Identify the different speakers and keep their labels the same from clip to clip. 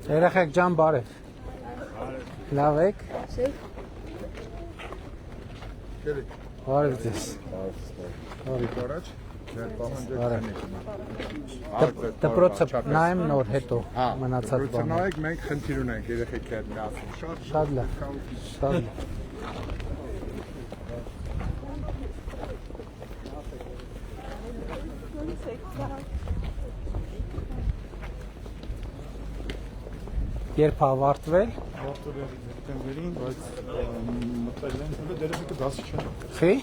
Speaker 1: Երեխեք ջան բարև։ Լավ եք։ Բարև ձեզ։
Speaker 2: Առաջ
Speaker 1: Դպրոցը նայեմ նոր հետո մնացած բանը։
Speaker 2: նայեք մենք խնդիր ունենք երեխեքի հետ միասին։
Speaker 1: Շատ լավ։ Շատ լավ։ Երբ ավարտվել։
Speaker 2: Ավարտվել է դեկտեմբերին, բայց մտել են դերևս դասի չեն։
Speaker 1: Խի։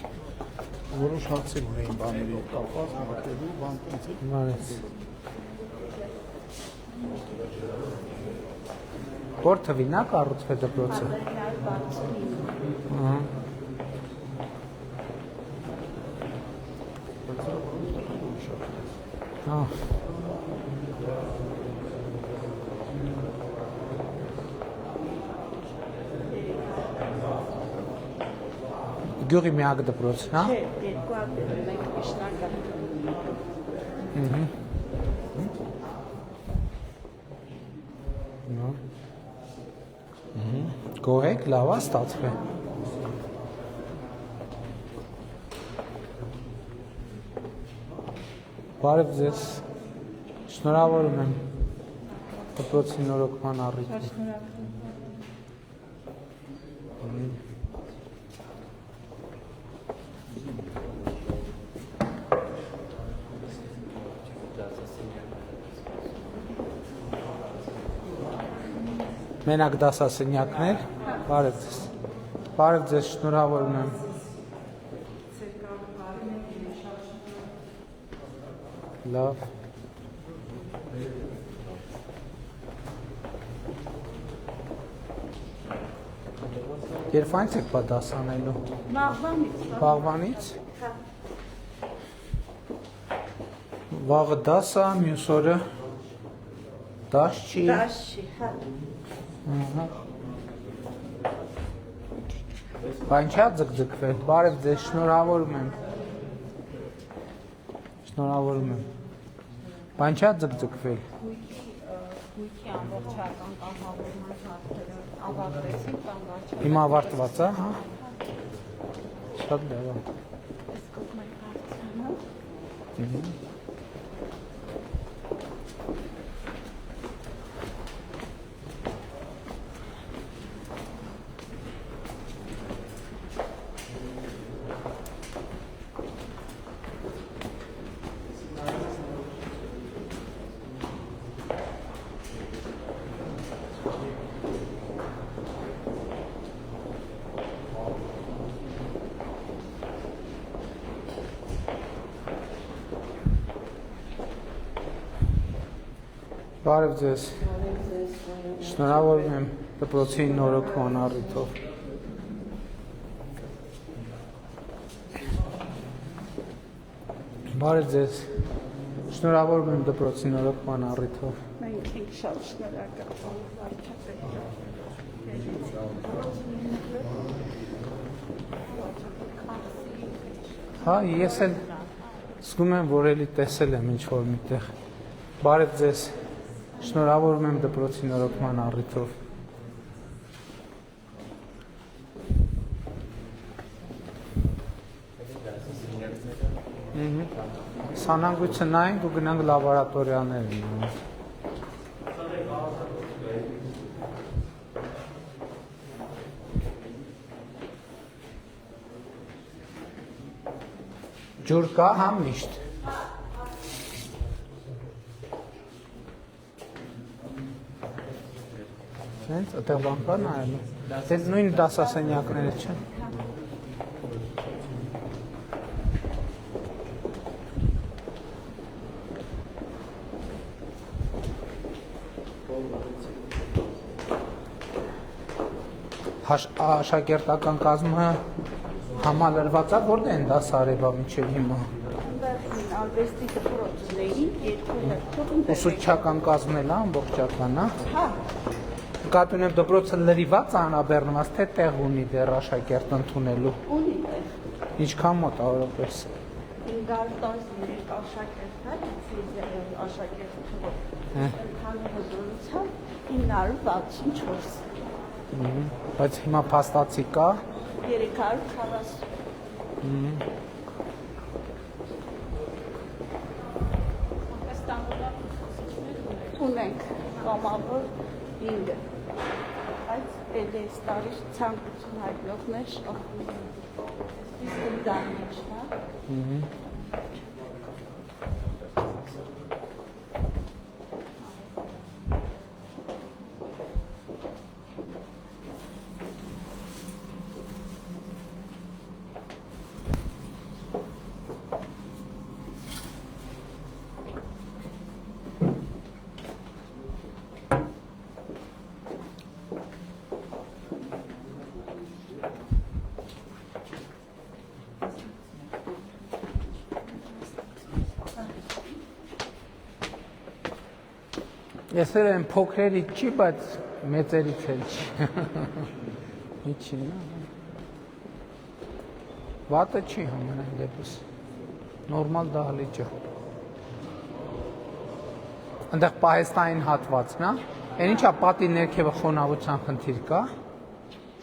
Speaker 2: Որոշ հարցեր ունեին բաների կապված, մտելու բան տենց։
Speaker 1: Մարես։ Որ թվին է կառուցվել դպրոցը։ Ահա։ Գյուղի միակ դպրոցն, հա։
Speaker 3: Չէ, երկու ատել մենք միշտական։
Speaker 1: Գոհ եք, լավ է ստացվել։ Բարև ձեզ։ Շնորհավորում եմ դպրոցի նորոգման առիթով։ Մենակ դասասենյակներ, բարև ձեզ, շնորհավորում եմ։ Լավ։ Երբ այնց եք բա դաս անելու։ Վաղվանից։ Վաղը դաս է, մյուս օրը դաս չի։
Speaker 3: Դաս չի, հա։
Speaker 1: Բան չա ձգձգվել, բարև ձեզ, շնորհավորում եմ։ Բան չա ձգձգվել։
Speaker 3: Գույքի ամբողջական կազմավորման հարցերը ավարտեցին կամ վարչապետը։
Speaker 1: Հիմա ավարտված է, հա։ Շատ լավ է։
Speaker 3: Սկսում ենք հարցը։
Speaker 1: Բարև ձեզ, շնորհավորում եմ դպրոցի նորոգման առիթով։ Բարև ձեզ, շնորհավորում եմ դպրոցի նորոգման առիթով։
Speaker 3: Մենք ենք շատ շնորհակալ վարչապետին։
Speaker 1: Հա, ես էլ զգում եմ, որ էլի տեսել եմ ինչ-որ միտեղ։ Բարև ձեզ, շնորհավորում եմ դպրոցի նորոգման առիթով։ Սանանգույցը նայենք ու գնանք լաբորատորիաներ ունենք։ Ջուր կա, հա, միշտ։ Սենց, այդեղ բան կա նայելու։ Դες նույն դասասենյակները չեն։ Աշակերտական կազմը համալրված է, որտե են դաս արևա մինչև հիմա։
Speaker 3: Արվեստի դպրոցներին երկու հերթով
Speaker 1: Ուսուցչական կազմն էլ է ամբողջական, հա։
Speaker 3: Հա,
Speaker 1: նկատի ունեմ դպրոցը լրիված անաբեռնված թե տեղ ունի դեռ աշակերտ ընդունելու։
Speaker 3: Ունի է։
Speaker 1: Ինչքան մոտավորապես։
Speaker 3: 513 աշակերտ է, աշակերտ թվով։ Ընդհանուր հզորությամբ 964։
Speaker 1: Բայց հիմա փաստացի կա։
Speaker 3: 340։ Ունենք կամավոր 5-ը, բայց էլ այս տարի ցանկություն հայտնողներ շախում են, այսպես դարմիջ, հա։
Speaker 1: Ես եմ փոքրերից չի, բայց մեծերից էլ չի։ Միջին, վատը չի համենայն դեպս, նորմալ դահլիճ է։ Ընդեղ պահեստային հատվածն է, են ինչա պատի ներքևը խոնավության խնդիր կա։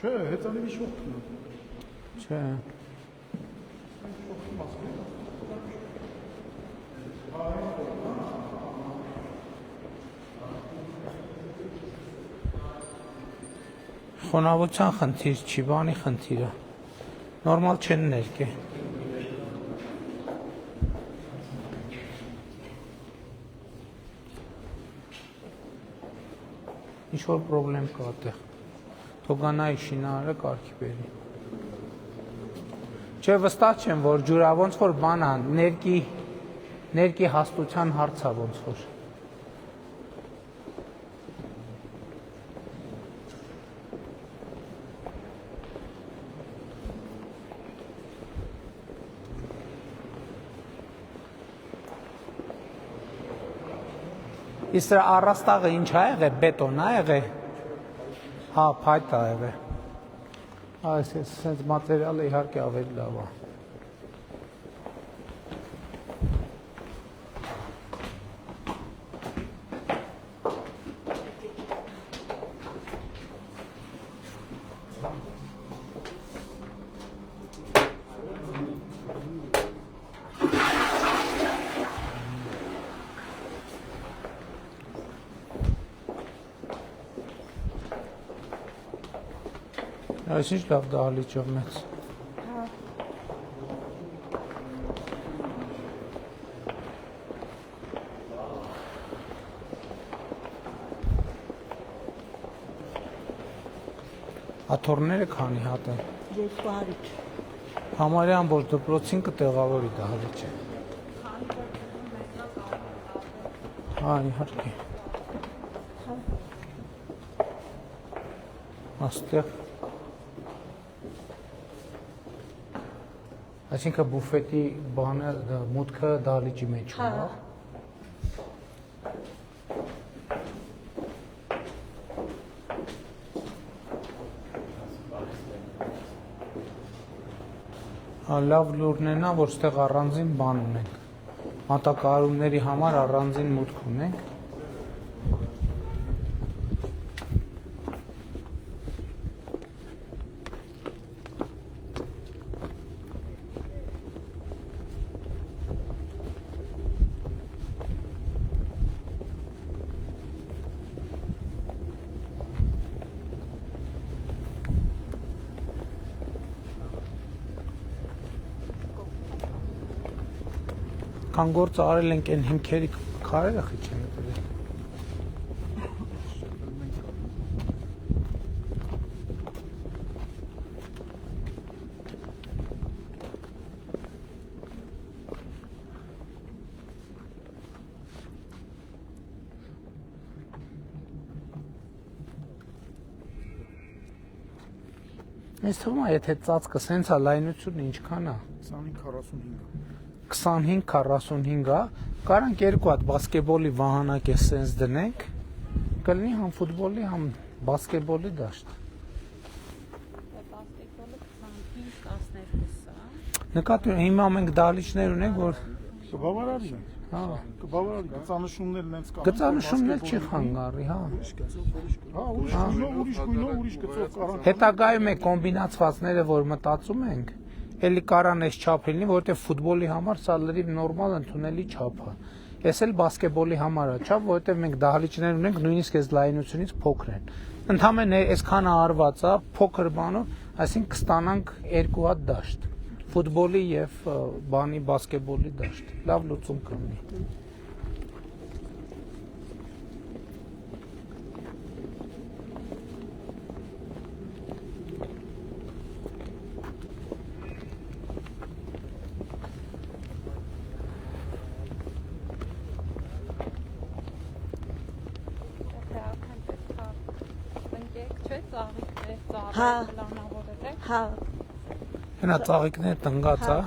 Speaker 2: Չէ, հեծանելի շողքն է։
Speaker 1: Չէ։ Խոնավության խնդիր չի, բանի խնդիր է։ Նորմալ չեն ներկե։ Ինչ-որ պրոբլեմ կա այդտեղ։ Թողանայի շինարարը կարգի բերի։ Չէ, վստահ չեմ, որ ջուրա ոնց որ բան է, ներկի հաստության հարց է ոնց որ։ Իսկ առաստաղը ինչ ա եղել, բետոն ա եղել։ Հա, փայտ ա եղել։ Այս sense մատերիալը իհարկե ավելի լավ է։ Այս ինչ լավ դահլիճով մեծ։ Աթոռները քանի հատ են։
Speaker 3: 200։
Speaker 1: Համարյա ամբողջ դպրոցին կտեղավորի դահլիճը։ Հա, իհարկե։ Աստեղ Այսինքն բուֆետի բանը մուտքը դահլիճի մեջ ունի։ Լավ լուրն է, որ ստեղ առանձին բան ունենք։ Մատակարարումների համար առանձին մուտք ունենք։ Քան գործ արել ենք այն հիմքերի քարերը խիչեն դրել։ Ես թվում է, եթե ծածկը սենց է լայնությունը ինչքան է։ 25-45 է, կարանք երկու հատ բասկետբոլի վահանակ է սենց դնենք, կլինի համ ֆուտբոլի, համ Բասկետբոլի դաշտ։
Speaker 3: Բասկետբոլը 25-12-ը։
Speaker 1: Նկատի հիմա մենք դահլիճներ ունենք, որ
Speaker 2: Կբավարարի։
Speaker 1: հա,
Speaker 2: Կբավարարի գծանշումներն հենց կան։
Speaker 1: գծանշումներ չի խանգարի, հա։
Speaker 2: Հա, ուրիշ գծով կարան։
Speaker 1: Հետագայում է կոմբինացվածները, որ մտածում ենք, էլի կարան այս չափ լինի, որովհետև ֆուտբոլի համար սա լրիվ նորմալ ընդունելի չափ է։ Էս էլ բասկետբոլի համար է չափ, որովհետև մենք դահլիճներ ունենք, նույնիսկ այս լայնությունից փոքր են։ Ընդհանրապես այսքանը արված է, փոքր բանով, այսինքն կստանանք 2 հատ դաշտ։ Ֆուտբոլի եւ բանի բասկետբոլի դաշտ։ Լավ լուծում կլինի։
Speaker 3: Հա։ Հա։
Speaker 1: Հենա ծաղիկները տնգած է,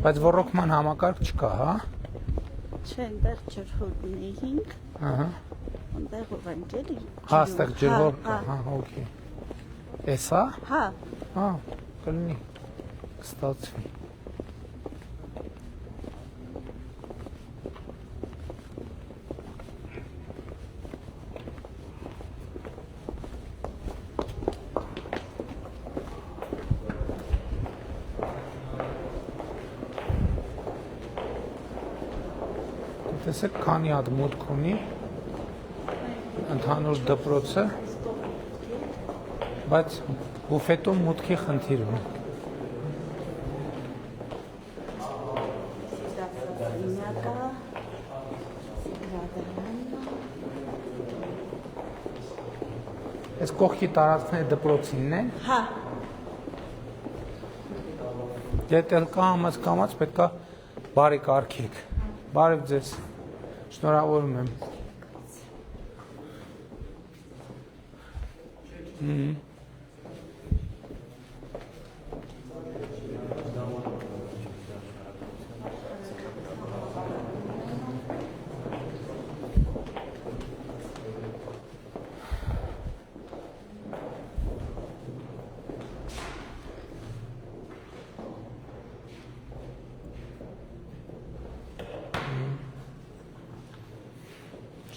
Speaker 1: բայց ռոռոկման համակարգ չկա, հա։
Speaker 3: Չեն դեռ ջրհորդնի 5,
Speaker 1: Ահա։
Speaker 3: այնտեղով են ջրի։
Speaker 1: Հա, այստեղ ջրհոր կա, հա, օքեյ։ Էսա։
Speaker 3: Հա։
Speaker 1: Հա, կլինի։ Կստացվի։ Տեսեք, քանի հատ մուտք ունի ընդհանուր դպրոցը, բայց բուֆետում մուտքի խնդիր ունի։ Այս կողքի տարածքները դպրոցինն են։
Speaker 3: Հա։
Speaker 1: Եթե կամաց պետք է բարի կարգեք։ Բարև ձեզ։ Շնորհավորում եմ։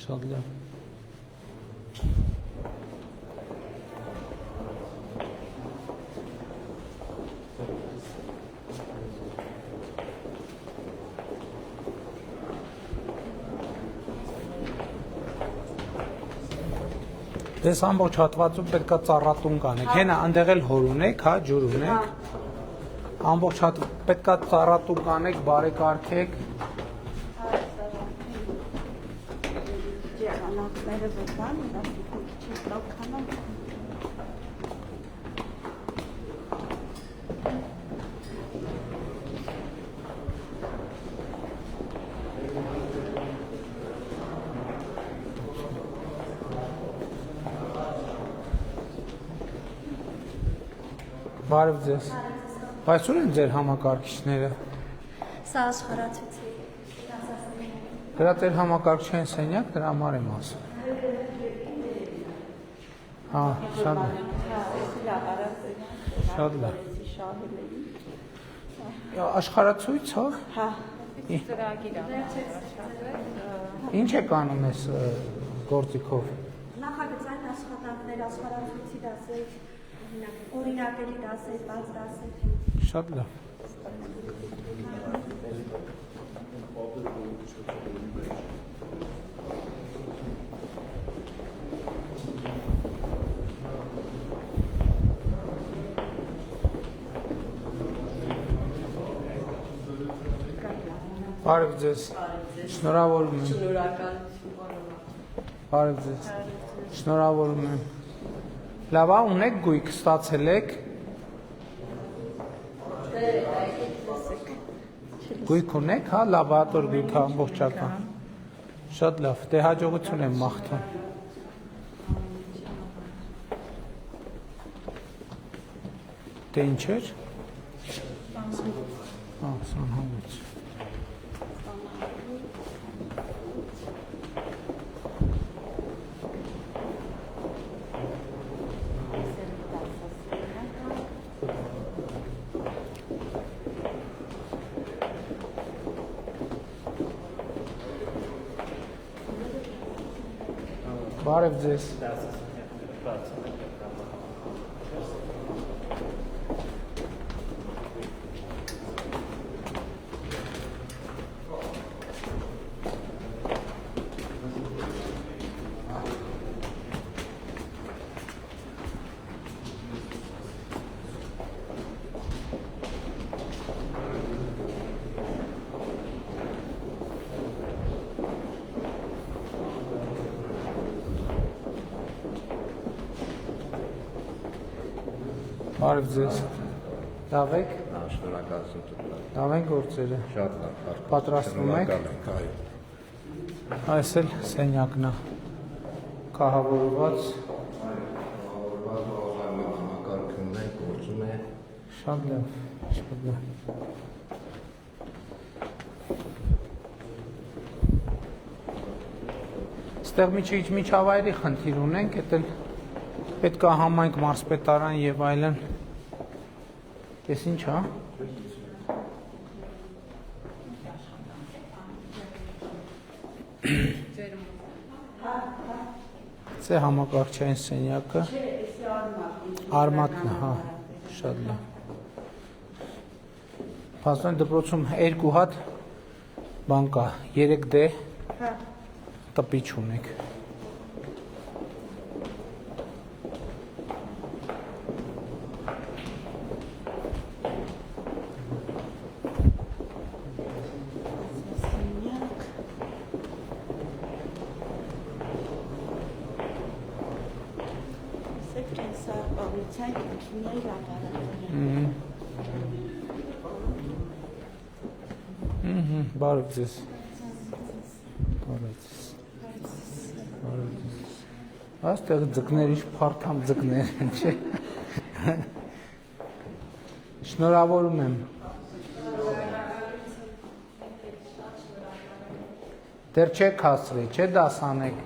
Speaker 1: Շատ լավ։ Դες ամբողջ հատվածում պետք է ծառատուն կանեք։ Հենա այնտեղ էլ հոր ունեք, հա, ջուր ունեք։ Ամբողջ պետք է ծառատուն կանեք, բարեկարգեք։
Speaker 3: Ջրանակները վկան, դա քիչ լավ կանան։
Speaker 1: Բարև ձեզ։ Այսօր են ձեր համակարգիչները։
Speaker 4: Սա աշխարհացույցի
Speaker 1: Դրա ձեր համակարգչային սենյակ, դրա համար եմ ասում։ Հա, շատ լավ։ Շատ լավ։ Աշխարհացույց, հա։
Speaker 3: Հա։
Speaker 1: Ինչ եք անում այս գործիքով։
Speaker 4: նախագծային աշխատանքներ, աշխարհացույցի դասեր, օրինակելի դասեր, բաց դասեր։
Speaker 1: Շատ լավ։ Բարև ձեզ։ Շնորհավորում եմ։ Բարև ձեզ։ Շնորհավորում եմ։ Լավ, ունեք գույք ստացել եք։ Գույք ունեք, հա, լաբորատոր գույք ամբողջական։ Շատ լավ, դե հաջողություն եմ մաղթում։ Դե ինչ էր։ Հա, 26։ Բարև ձեզ։ Բարև ձեզ։ Լավ եք։
Speaker 5: Շնորհակալություն տուր։
Speaker 1: Լավ են գործերը։
Speaker 5: Շատ լավ։
Speaker 1: Պատրաստվում եք։
Speaker 5: Այո։
Speaker 1: Այս էլ սենյակն է։ Կահավորված։
Speaker 5: Համակարգումն է, գործում է։
Speaker 1: Շատ լավ, շատ լավ։ Ստեղ միջավայրի խնդիր ունենք, էդ էլ պետք է համայնք, մարզպետարան եւ այլն։ Էս ինչ է։ Це համակարգչային սենյակը։ Արմատն է, հա, շատ լավ։ Փաստորեն դպրոցում երկու հատ բան կա, 3D տպիչ ունեք։ Բարև ձեզ։ Բարև ձեզ։ Բարև ձեզ։ Այստեղ ձկներ ինչ փարթամ ձկներ են, չէ։ Շնորհավորում եմ։ Դեռ չեք հասցրել, չէ՞ դասանեք։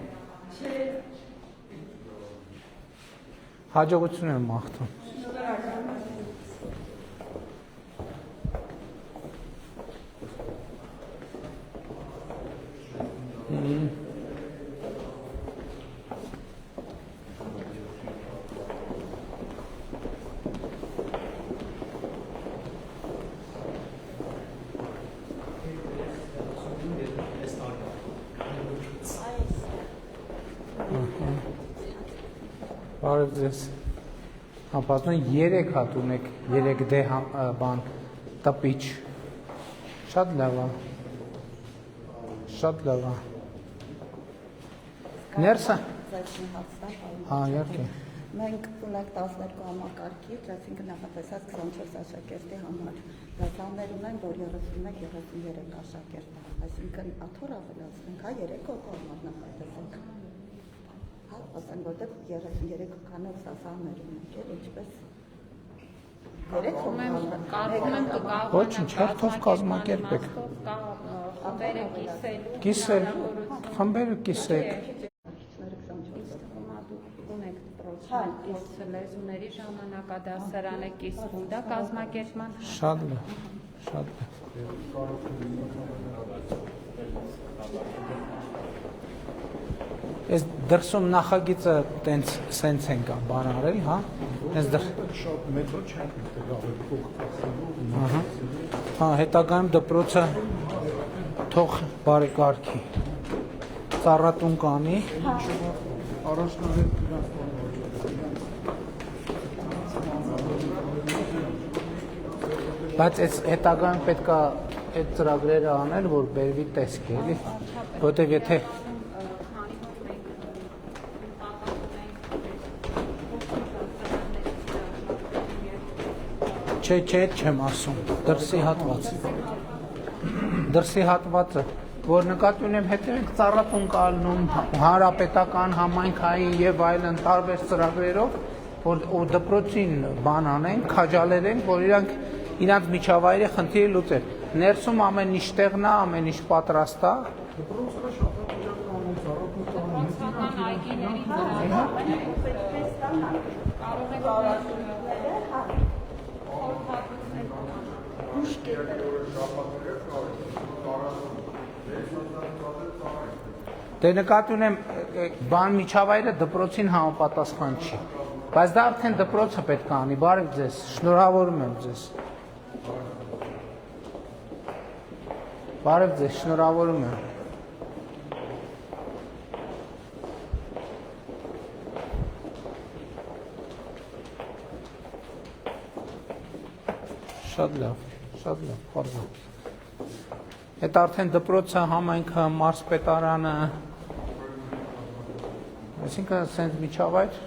Speaker 1: Հաջողություն եմ մաղթում։ Բարև ձեզ։ Հապաստորեն 3 հատ ունեք, 3D բան տպիչ։ Շատ լավ է։ Շատ լավ է։ Ներսը։ Հա, իհարկե։
Speaker 3: Մենք ունենք 12 համակարգիչ, այսինքն նախատեսած 24 աշակերտի համար։ Դասաներ ունեն, որ 31-33 աշակերտ է։ Այսինքն աթոռ ավելացնենք, հա, 3 օտար նախատեսենք։ Հա, ասեն, որտեղ 33 կանոց դասաներ ունենք, էլ ինչպես 3 օտար։
Speaker 1: Ոչինչ, հերթով կազմակերպեք։
Speaker 6: Խմբերը կիսել։
Speaker 1: Կիսել, խմբերը կիսեք։
Speaker 6: Ունեք դպրոցի լեզուների ժամանակադասարան է կիսվում, դա կազմակերպման
Speaker 1: Շատ լավ, շատ լավ։ Այս դրսում նախագիծը տենց սենց ենք բան արել, հա։ Այս դր
Speaker 2: Շատ մեծո չենք մտել ավելի փոքր։
Speaker 1: Ահա։ Հա, հետագայում դպրոցը թող բարեկարգի։ Ծառատուն կանի։
Speaker 2: Առաջնահերթ իրանց
Speaker 1: Բայց այս հետագայում պետք է այդ ծրագրերը անել, որ բերվի տեսք, էլի։ Որտեվ եթե Չէ, չեմ ասում, դրսի հատվածը, որ նկատի ունեմ հետևենք ծառատուն կալնում, հանրապետական, համայնքային եւ այլն տարբեր ծրագրերով, որ դպրոցին բան անենք, քաջալերենք, որ իրանք միջավայրի խնդիրը լուծեն։ Ներսում ամեն ինչ տեղն է, ամեն ինչ պատրաստ է։ Դե նկատի ունեմ բան միջավայրը դպրոցին համապատասխան չի։ Բայց դա արդեն դպրոցը պետք է անի, բարև ձեզ, շնորհավորում եմ ձեզ։ Բարև ձեզ, շնորհավորում եմ։ Շատ լավ, խորձ։ Այդ արդեն դպրոցը, համայնքը, մարզպետարանը, այսինքն սենց միջավայր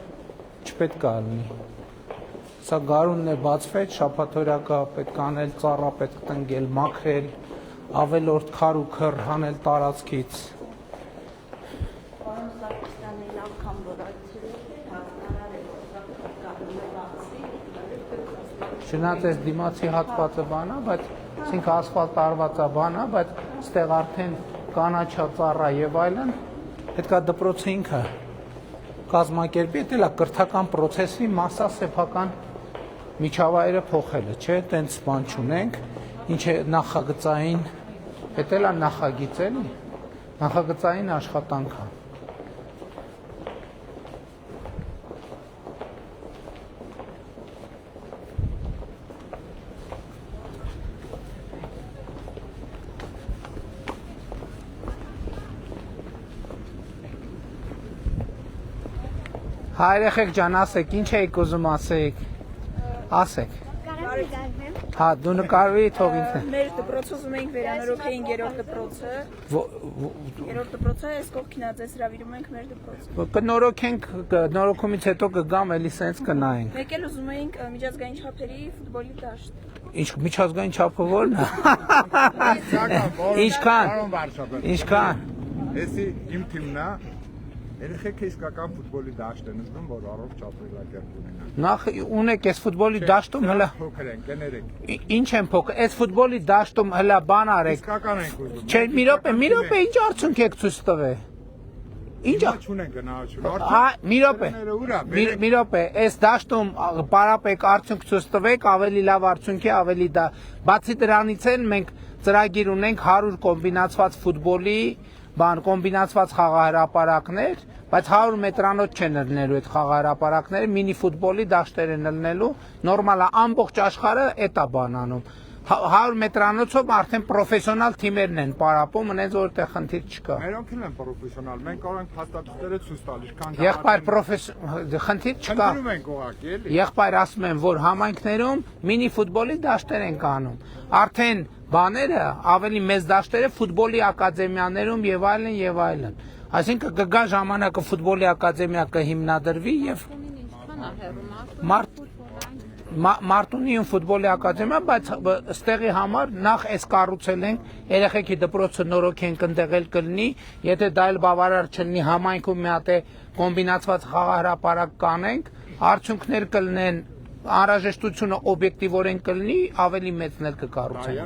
Speaker 1: չպետք է լինի։ Սա գարունն է բացվեց, շաբաթօրյակա պետք է անել, ծառա պետք է տնկել, մաքրել, ավելորդ քար ու քր հանել տարածքից։
Speaker 3: Պարոն Սարգսյանը անգամ որ այցելել է, հաղթարար է, որ սա կանում է բացի,
Speaker 1: Չնայած այս դիմացի հատվածը բան է, բայց ասենք ասֆալտ արված է բան է, բայց ստեղ արդեն կանաչա ծառա եւ այլն, պետք է դպրոցը ինքը կազմակերպի, դա է կրթական process-ի մասա սեփական միջավայրը փոխելը, չէ, տենց բան չունենք, ինչ է նախագծային, դա է նախագիծ էլի, նախագծային աշխատանք է։ Հայրեխեք ջան, ասեք, ինչ եք ուզում ասեք, ասեք, հա, դու նկարվի թող ինքը,
Speaker 7: Մեր դպրոցը ուզում էինք վերանորոգեինք երրորդ դպրոցը, երրորդ դպրոցը այս կողքին ածես հրավիրում ենք մեր դպրոցը։
Speaker 1: կնորոգենք, նորոգումից հետո կգամ, էլի սենց կնայենք,
Speaker 7: Մեկ էլ ուզում էինք միջազգային չափերի ֆուտբոլի դաշտ։
Speaker 1: ինչ միջազգային չափը որն է, ինչքան,
Speaker 2: Էսի իմ թիմն է, երեխեքը իսկական ֆուտբոլի դաշտ են զգում, որ առողջ ապրելակերպ ունենան։
Speaker 1: նախ ունեք այս ֆուտբոլի դաշտում հլա,
Speaker 2: Փոքր են, կներեք։
Speaker 1: ինչ են փոքր, այս ֆուտբոլի դաշտում հլա բան արեք,
Speaker 2: Իսկական ենք ուզում։
Speaker 1: չէ, մի րոպե, ինչ արդյունք եք ցույց տվել, ինչ
Speaker 2: չունեն գնահատություն։
Speaker 1: մի րոպե, այս դաշտում պարապեք արդյունք ցույց տվեք, ավելի լավ արդյունք է, ավելի դա, բացի դրանից էլ մենք ծրագիր ունենք 100 կոմբինացված ֆուտբոլի կոմբինացված խաղահրապարակներ, բայց 100 մետրանոց չեն ըլնելու այդ խաղահրապարակները, մինի ֆուտբոլի դաշտեր են ըլնելու, նորմալ է, ամբողջ աշխարհը էդ է բան անում։ 100 մետրանոցով արդեն պրոֆեսիոնալ թիմերն են պարապում, ունենց որտեղ խնդիր չկա։
Speaker 2: Մերոնք էլ են պրոֆեսիոնալ, մենք կարող ենք փաստաթղթերը ցույց տալ, ինչքան
Speaker 1: Եղբայր խնդիր չկա։
Speaker 2: Խնդրում ենք ուղղակի, էլի։
Speaker 1: Եղբայր ասում են, որ համայնքներում մինի ֆուտբոլի դաշտեր են կանում։ Արդեն բաները ավելի մեծ դաշտերը ֆուտբոլի ակադեմիաներում եւ այլն։ Այսինքն կգա ժամանակը ֆուտբոլի ակադեմիա կհիմնադրվի եւ Մարտունիում ֆուտբոլի ակադեմիա, բայց ստեղի համար նախ այս կառուցել ենք, երեխեքի դպրոցը նորոգենք, ընդեղ էլ կլինի, եթե դա էլ բավարար չլինի, համայնքում մի հատ կոմբինացված խաղահրապարակ կանենք, արդյունքներ կլինեն, անհրաժեշտությունը օբյեկտիվորեն կլինի, ավելի մեծն էլ կկառուցենք։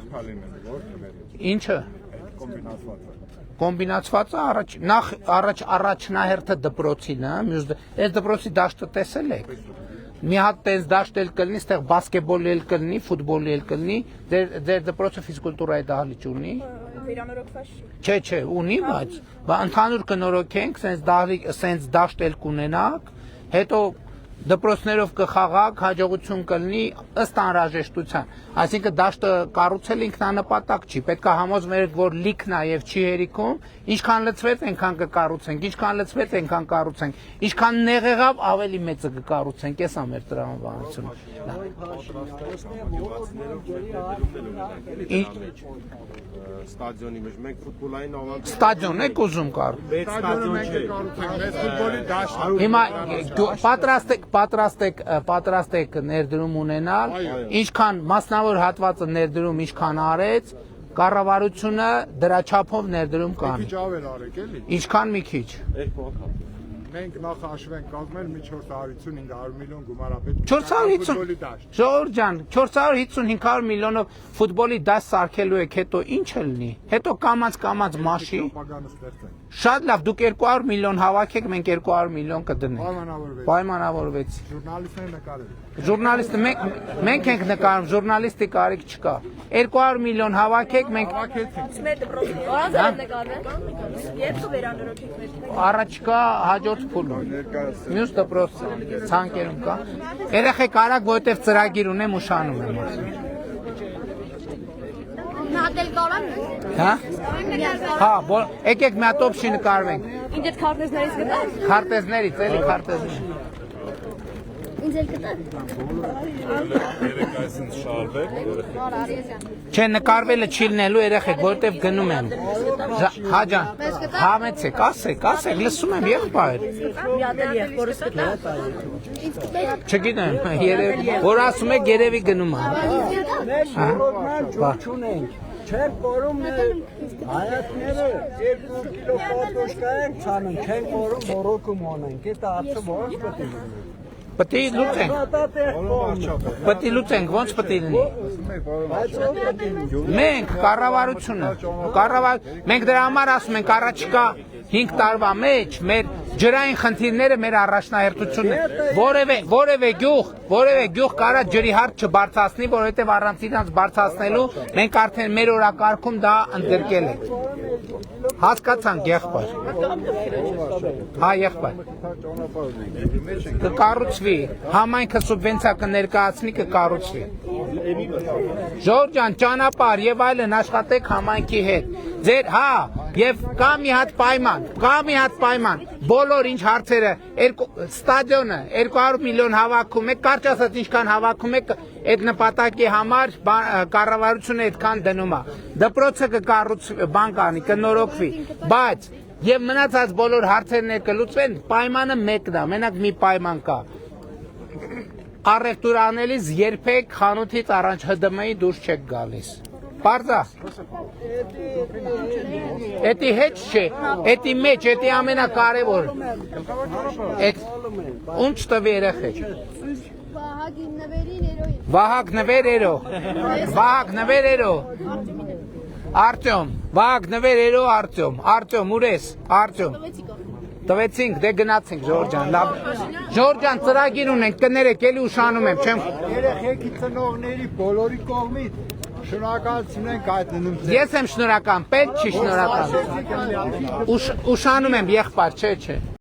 Speaker 1: Ինչը։ Կոմբինացվածը առաջնահերթը դպրոցին, այս դպրոցի դաշտը տեսել եք։ Մի հատ տես դաշտ էլ կլինի, ստեղ բասկետբոլի էլ կլինի, ֆուտբոլի էլ կլինի, ձեր դպրոցը ֆիզկուլտուրայի դահլիճ ունի։
Speaker 7: Վերանորոգված չի։
Speaker 1: Չէ, ունի, բայց ընդհանուր կնորոգենք, սենց դաշտ էլ կունենաք, հետո դպրոցներով կխաղաք, հաջողություն կլինի ըստ անհրաժեշտության։ Այսինքն դաշտը կառուցել ինքնանպատակ չի, պետք է համոզվենք, որ լիքն է եւ չի հերիքում, ինչքան լցվեց, այնքան կկառուցենք, ինչքան լցվեց, այնքան կառուցենք, ինչքան նեղ եղավ, ավելի մեծը կկառուցենք, էս է մեր տրամաբանությունը։
Speaker 8: Ստադիոնի մեջ մենք ֆուտբոլային ավանդ
Speaker 1: Ստադիոն եք ուզում կառուցել։
Speaker 8: մեծ ստադիոն չէ։
Speaker 2: ֆուտբոլի դաշտ։
Speaker 1: Հիմա պատրաստ եք ներդրում ունենալ, ինչքան մասնավոր հատվածը ներդրում, ինչքան արեց, կառավարությունը դրա չափով ներդրում կանի։
Speaker 2: Քիչ ավել արեք էլի։
Speaker 1: Ինչքան մի քիչ։
Speaker 2: Մենք նախ հաշվենք կազմել մի 450-500 միլիոն գումարապետ։
Speaker 1: 450
Speaker 2: ֆուտբոլի դաշտ։
Speaker 1: Ժողովուրդ ջան, 450-500 միլիոնով ֆուտբոլի դաշտ սարքելու եք, հետո ինչ է լինի։ Հետո կամած մաշի։
Speaker 2: Ապագան ստեղծենք։
Speaker 1: Շատ լավ, դուք 200 միլիոն հավաքեք, մենք 200 միլիոն կդնենք։
Speaker 2: Պայմանավորվեց։
Speaker 1: Պայմանավորվեց։
Speaker 2: Ժուրնալիստները նկարել։
Speaker 1: Ժուրնալիստը մենք ենք նկարում, ժուրնալիստի կարիք չկա։ 200 միլիոն հավաքեք, մենք
Speaker 7: Մեր դպրոցի
Speaker 6: Որոնց է նկարվել։
Speaker 7: երբ կվերանորոգեք մեր
Speaker 1: առաջկա հաջորդ փուլում։ Մյուս դպրոց ցանկերում կա։ Երեխեք արագ, որովհետև ծրագիր ունեմ ուշանում եմ։
Speaker 4: Նադել կարան։
Speaker 1: Հա։ Հա, եկեք մի հատ օպշի նկարվենք։
Speaker 4: Ինձ այդ քարտեզներից գտա։
Speaker 1: Քարտեզներից, էլի քարտեզներ։
Speaker 4: Ինձ էլ գտա։
Speaker 1: Չէ, նկարվելը չի լինելու երեխեք, որովհետև գնում եմ։ Հա ջան, համեցեք, ասեք, լսում եմ եղբայր։
Speaker 7: մի հատ էլ եղբորս գտա։
Speaker 1: Չգիտեմ, որ ասում եք երևի գնում եմ։
Speaker 9: Չունենք, չենք որում հայացները 2 կիլո պոտոշկա ենք ցանում, չենք որում բորոքում ունենք, այդ արծը ո՞նց պետք է լինի։
Speaker 1: Պետք է լուծենք, ոնց պետք է լինի։ Մենք կառավարությունը, մենք դրա համար ասում ենք առաջիկա 5 տարվա մեջ մեր ջրային խնդիրները, մեր առաջնահերթությունն է։ Որևէ գյուղ կարա ջրի հարց չբարձրացնի, որովհետև առանց իրանց բարձրացնելու մենք արդեն մեր օրակարգում դա ընդգրկել ենք։ Հասկացանք, եղբայր։ Հա, եղբայր։ Կկառուցվի, համայնքը սուբվենցիա կներկայացնի, կկառուցվի։ Ժողովուրդ ջան, ճանապարհ եւ այլն աշխատեք համայնքի հետ։ Ձեր, հա, եւ կա մի հատ պայման, բոլոր ինչ հարցերը, ստադիոնը 200 միլիոն հավաքում եք, կարճ ասած ինչքան հավաքում եք, այդ նպատակի համար կառավարությունը այդքան դնում է։ Դպրոցը կկառուցվի, բան կանի, կնորոգվի, բայց եւ մնացած բոլոր հարցերն կլուծվեն, պայմանը մեկն է, մենակ մի պայման կա։ Առևտուր անելիս երբեք խանութից առաջ ՀԴՄ-ի դուրս չեք գալիս։ Պարզա։ Էդի հետ չէ, էդի մեջ, էդի ամենակարևոր։ Ո՞նց տվի երեխեք։ Վահագ նվեր երո։ Արտյոմ, ուր ես, Արտյոմ։ Տվեցինք, դե գնացինք, Ժորժ ջան, լավ։ Ժորժ ջան, ծրագիր ունենք, կներեք, էլի ուշանում եմ, չեմ։
Speaker 2: Երեխեքի ծնողների բոլորի կողմից շնորհակալություն ենք հայտնում։
Speaker 1: Ես եմ շնորհակալ, պետք չի շնորհակալ։ Ուշանում եմ, եղբայր, չէ։